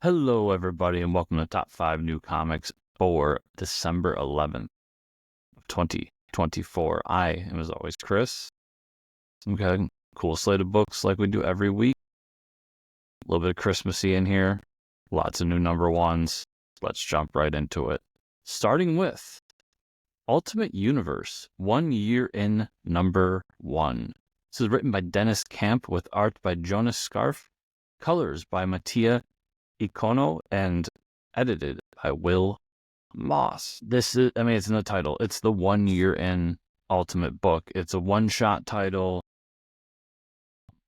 Hello, everybody, and welcome to Top 5 New Comics for December 11th of 2024. I am, as always, Chris. Some kind of cool slate of books like we do every week. A little bit of Christmassy in here. Lots of new number ones. Let's jump right into it. Starting with Ultimate Universe, 1 year in number 1. This is written by Deniz Camp with art by Jonas Scharf, colors by Mattia Iacono, and edited by Will Moss. This is, it's in the title. It's the 1 year in Ultimate book. It's a one-shot title,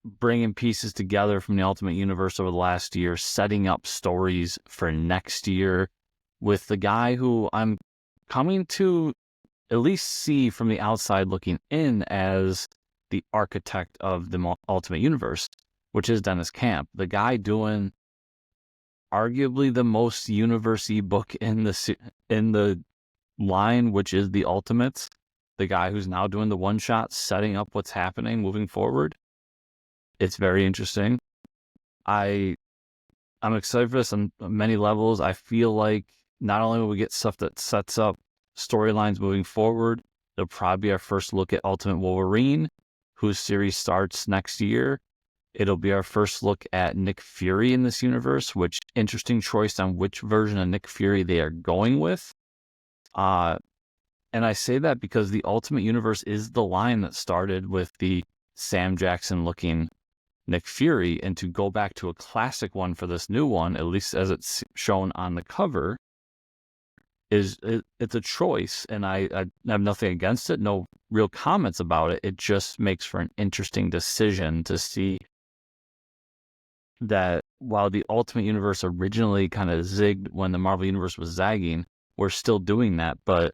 bringing pieces together from the Ultimate Universe over the last year, setting up stories for next year with the guy who I'm coming to at least see from the outside looking in as the architect of the Ultimate Universe, which is Deniz Camp, the guy doing arguably the most universe-y book in the line, which is the Ultimates. The guy who's now doing the one-shot, setting up what's happening moving forward. It's very interesting. I'm excited for this on many levels. I feel like not only will we get stuff that sets up storylines moving forward, it'll probably be our first look at Ultimate Wolverine, whose series starts next year. It'll be our first look at Nick Fury in this universe, which interesting choice on which version of Nick Fury they are going with. And I say that because the Ultimate Universe is the line that started with the Sam Jackson looking Nick Fury, and to go back to a classic one for this new one, at least as it's shown on the cover, it's a choice, and I have nothing against it, no real comments about it. It just makes for an interesting decision to see that while the Ultimate Universe originally kind of zigged when the Marvel Universe was zagging, we're still doing that, but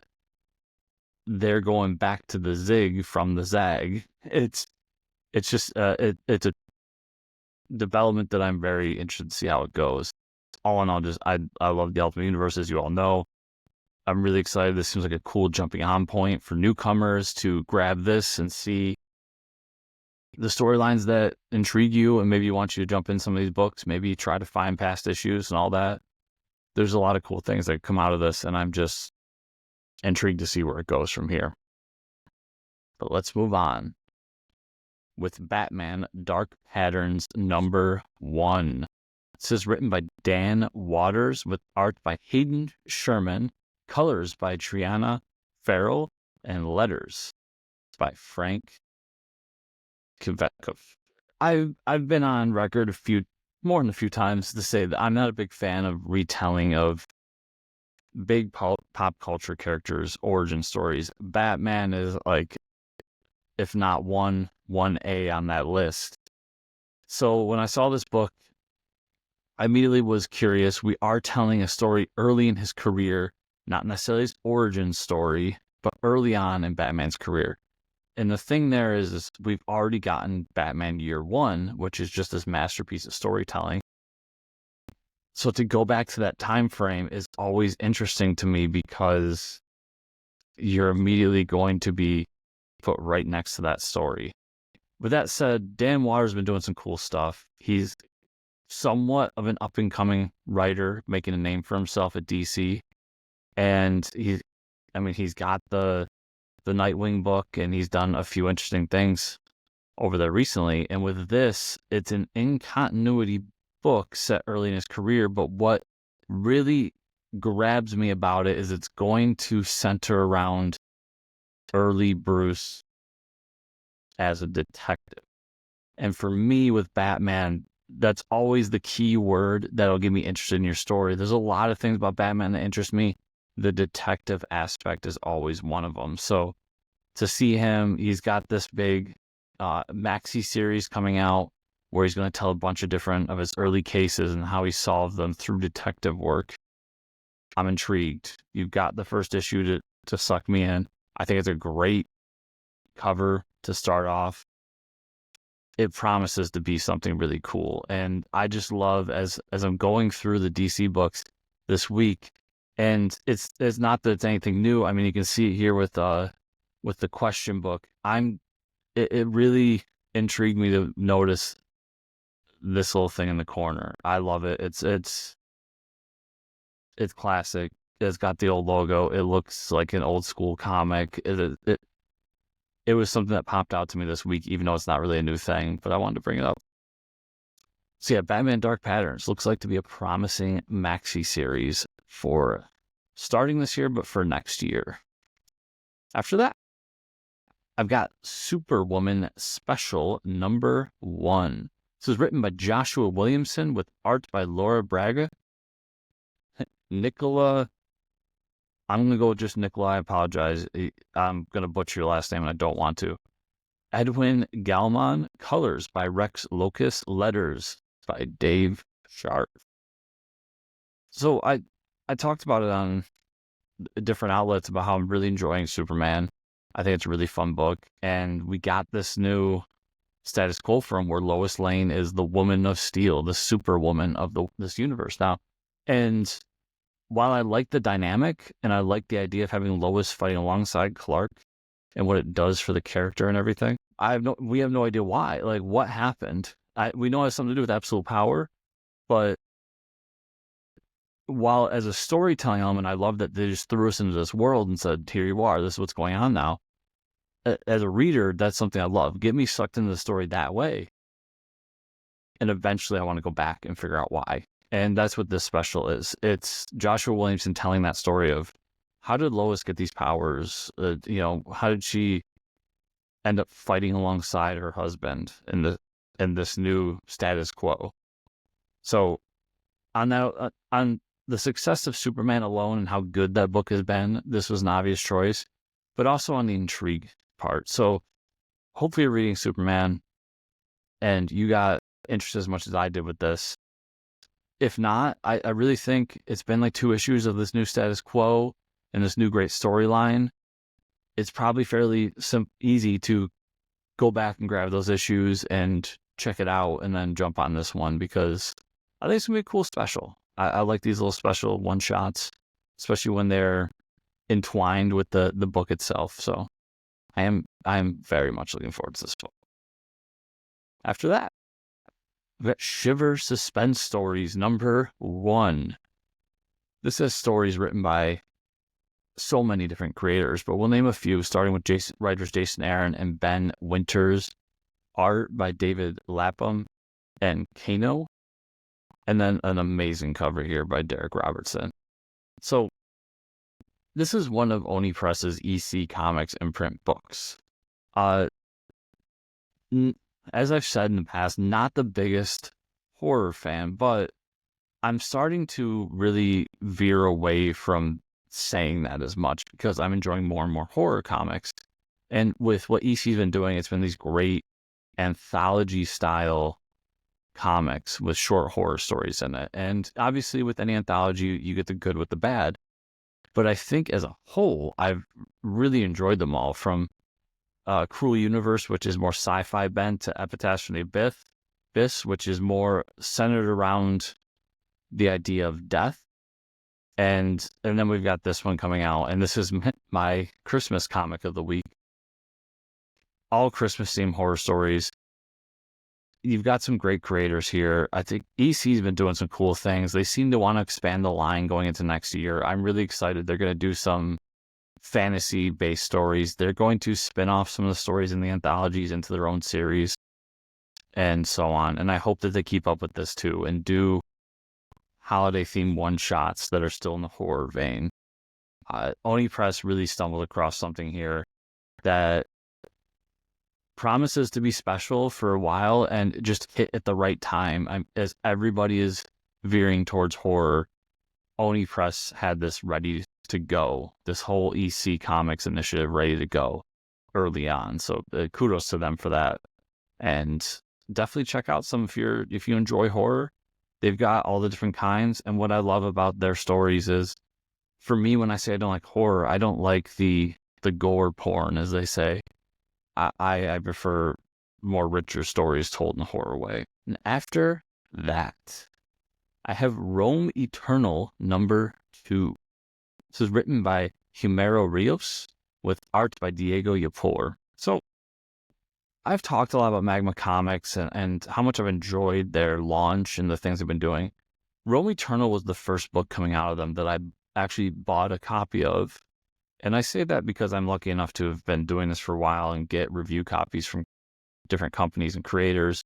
they're going back to the zig from the zag. It's just it's a development that I'm very interested to see how it goes. All in all, I love the Ultimate Universe, as you all know. I'm really excited. This seems like a cool jumping on point for newcomers to grab this and see the storylines that intrigue you, and maybe want you to jump in some of these books, maybe try to find past issues and all that. There's a lot of cool things that come out of this, and I'm just intrigued to see where it goes from here. But let's move on with Batman Dark Patterns number 1. This is written by Dan Waters with art by Hayden Sherman, colors by Triona Farrell, and letters by Frank Cvetkovis. I've been on record more than a few times to say that I'm not a big fan of retelling of big pop culture characters' origin stories. Batman is like, if not 1A on that list. So when I saw this book, I immediately was curious. We are telling a story early in his career, not necessarily his origin story, but early on in Batman's career. And the thing there is we've already gotten Batman Year One, which is just this masterpiece of storytelling. So to go back to that time frame is always interesting to me, because you're immediately going to be put right next to that story. With that said, Dan Waters has been doing some cool stuff. He's somewhat of an up-and-coming writer, making a name for himself at DC. And he's got the Nightwing book, and he's done a few interesting things over there recently. And with this, it's an in-continuity book set early in his career, but what really grabs me about it is it's going to center around early Bruce as a detective. And for me, with Batman, that's always the key word that'll get me interested in your story. There's a lot of things about Batman that interest me. The detective aspect is always one of them. So to see him, he's got this big maxi series coming out where he's going to tell a bunch of different of his early cases and how he solved them through detective work. I'm intrigued. You've got the first issue to suck me in. I think it's a great cover to start off. It promises to be something really cool. And I just love, as I'm going through the DC books this week, and it's not that it's anything new. I mean, you can see it here with the question book. It really intrigued me to notice this little thing in the corner. I love it. It's It's classic. It's got the old logo. It looks like an old school comic. It was something that popped out to me this week, even though it's not really a new thing, but I wanted to bring it up. So yeah, Batman Dark Patterns looks like to be a promising maxi series for starting this year, but for next year. After that, I've got Superwoman Special #1. This is written by Joshua Williamson with art by Laura Braga. Nikolo, I'm going to go with just Nikolo. I apologize. I'm going to butcher your last name and I don't want to. Edwin Galmon, colors by Rex Lokus, letters by Dave Sharp. So I talked about it on different outlets about how I'm really enjoying Superman. I think it's a really fun book. And we got this new status quo from where Lois Lane is the woman of steel, the superwoman of this universe now. And while I like the dynamic and I like the idea of having Lois fighting alongside Clark and what it does for the character and everything, we have no idea why. Like, what happened? We know it has something to do with absolute power, but while as a storytelling element, I love that they just threw us into this world and said, here you are, this is what's going on now. As a reader, that's something I love. Get me sucked into the story that way. And eventually I want to go back and figure out why. And that's what this special is. It's Joshua Williamson telling that story of how did Lois get these powers? How did she end up fighting alongside her husband in this new status quo? So on the success of Superman alone and how good that book has been, this was an obvious choice, but also on the intrigue part. So hopefully you're reading Superman and you got interested as much as I did with this. If not, I really think it's been like 2 issues of this new status quo and this new great storyline. It's probably fairly easy to go back and grab those issues and check it out and then jump on this one, because I think it's going to be a cool special. I like these little special one-shots, especially when they're entwined with the book itself. So I am very much looking forward to this book. After that, we've got Shiver Suspense Stories #1. This has stories written by so many different creators, but we'll name a few, starting with writers Jason Aaron and Ben Winters, art by David Lapham and Kano, and then an amazing cover here by Derek Robertson. So this is one of Oni Press's EC Comics imprint books. As I've said in the past, not the biggest horror fan, but I'm starting to really veer away from saying that as much because I'm enjoying more and more horror comics. And with what EC's been doing, it's been these great anthology style comics with short horror stories in it. And obviously with any anthology, you get the good with the bad. But I think as a whole, I've really enjoyed them all, from Cruel Universe, which is more sci-fi bent, to Epitaphs from the Abyss, which is more centered around the idea of death. And then we've got this one coming out, and this is my Christmas comic of the week. All Christmas-themed horror stories. You've got some great creators here. I think EC's been doing some cool things. They seem to want to expand the line going into next year. I'm really excited. They're going to do some fantasy-based stories. They're going to spin off some of the stories in the anthologies into their own series and so on. And I hope that they keep up with this too and do holiday-themed one-shots that are still in the horror vein. Oni Press really stumbled across something here that promises to be special for a while and just hit at the right time. As everybody is veering towards horror, Oni Press had this ready to go, this whole EC Comics initiative ready to go early on. So kudos to them for that. And definitely check out some if you enjoy horror. They've got all the different kinds. And what I love about their stories is, for me, when I say I don't like horror, I don't like the gore porn, as they say. I prefer more richer stories told in a horror way. And after that, I have Rome Eternal #2. This is written by Humero Rios with art by Diego Yapor. So I've talked a lot about Magma Comics and how much I've enjoyed their launch and the things they've been doing. Rome Eternal was the first book coming out of them that I actually bought a copy of. And I say that because I'm lucky enough to have been doing this for a while and get review copies from different companies and creators.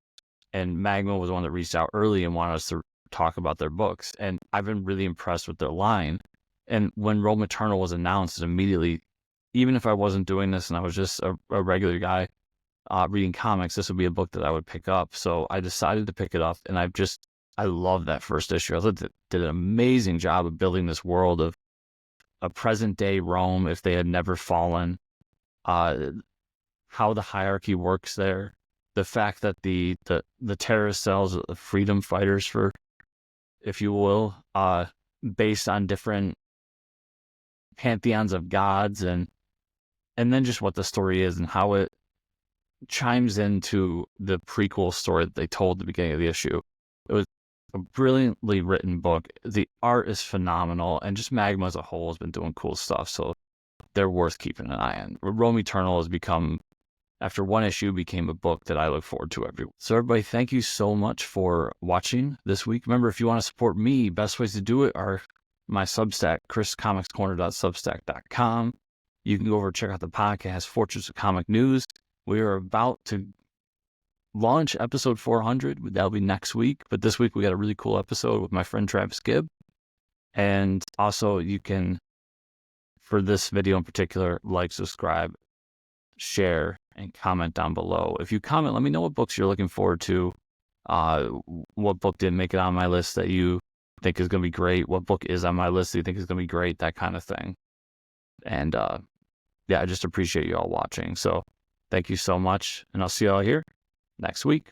And Magma was one that reached out early and wanted us to talk about their books. And I've been really impressed with their line. And when Rome Eternal was announced, immediately, even if I wasn't doing this and I was just a regular guy reading comics, this would be a book that I would pick up. So I decided to pick it up, and I love that first issue. I thought it did an amazing job of building this world of a present day Rome if they had never fallen, how the hierarchy works there, the fact that the terrorist cells, the freedom fighters, for, if you will, based on different pantheons of gods, and then just what the story is and how it chimes into the prequel story that they told at the beginning of the issue. It was a brilliantly written book. The art is phenomenal, and just Magma as a whole has been doing cool stuff, so they're worth keeping an eye on. Rome Eternal has become, after one issue, became a book that I look forward to every week. So everybody, thank you so much for watching this week. Remember, if you want to support me, best ways to do it are my Substack, chriscomicscorner.substack.com. You can go over and check out the podcast, Fortress of Comic News. We are about to launch episode 400. That'll be next week. But this week we got a really cool episode with my friend Travis Gibb. And also you can, for this video in particular, like, subscribe, share, and comment down below. If you comment, let me know what books you're looking forward to. What book didn't make it on my list that you think is going to be great? What book is on my list that you think is going to be great? That kind of thing. And yeah, I just appreciate you all watching. So thank you so much, and I'll see you all here next week.